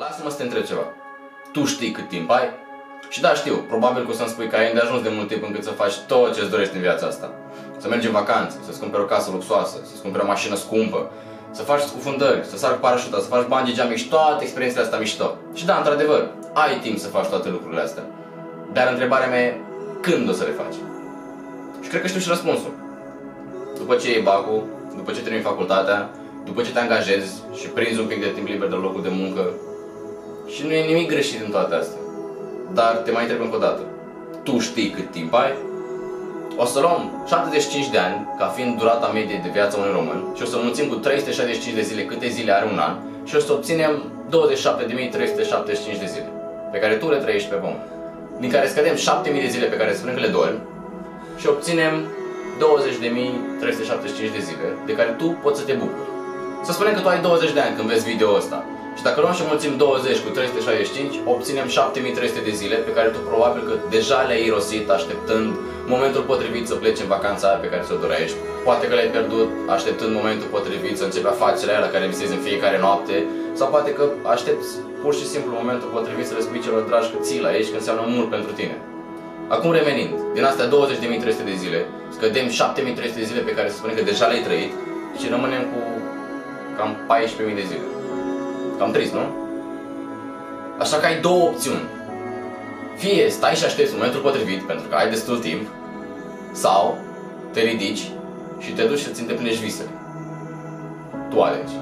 Lasă-mă să te întreb ceva. Tu știi cât timp ai? Și da, știu, probabil că o să-mi spui că ai îndeajuns de mult timp încât să faci tot ce-ți dorești în viața asta. Să mergi în vacanță, să-ți cumperi o casă luxoasă, să-ți cumperi o mașină scumpă, să faci scufundări, să sari cu parașuta, să faci bungee jumping și toate experiențele astea mișto. Și da, într-adevăr, ai timp să faci toate lucrurile astea. Dar întrebarea mea e, când o să le faci? Și cred că știu și răspunsul. După ce iei bacul, după ce termini facultatea, după ce te angajezi și prinzi un pic de timp liber de la locul de muncă. Și nu e nimic greșit în toate astea. Dar te mai întreb încă o dată. Tu știi cât timp ai? O să luăm 75 de ani ca fiind durata medie de viață unui român și o să mulțim cu 365 de zile câte zile are un an și o să obținem 27.375 de zile pe care tu le trăiești pe pământ. Din care scădem 7.000 de zile pe care sperăm că le dormi și obținem 20.375 de zile de care tu poți să te bucuri. Să spunem că tu ai 20 de ani când vezi video ăsta. Și dacă luăm și mulțim 20 cu 365, obținem 7300 de zile pe care tu probabil că deja le-ai irosit așteptând momentul potrivit să pleci în vacanța aia pe care ți-o dorești. Poate că le-ai pierdut așteptând momentul potrivit să începi afacerea aia la care visezi în fiecare noapte. Sau poate că aștepți pur și simplu momentul potrivit să le spui celor dragi că ții la ei și că înseamnă mult pentru tine. Acum revenind, din astea 20.300 de zile, scădem 7.300 de zile pe care să spunem că deja le-ai trăit și rămânem cu cam 14.000 de zile. Cam trist, nu? Așa că ai două opțiuni. Fie stai și aștepți momentul potrivit, pentru că ai destul timp, sau te ridici și te duci să-ți îndeplinești visele. Tu alegi.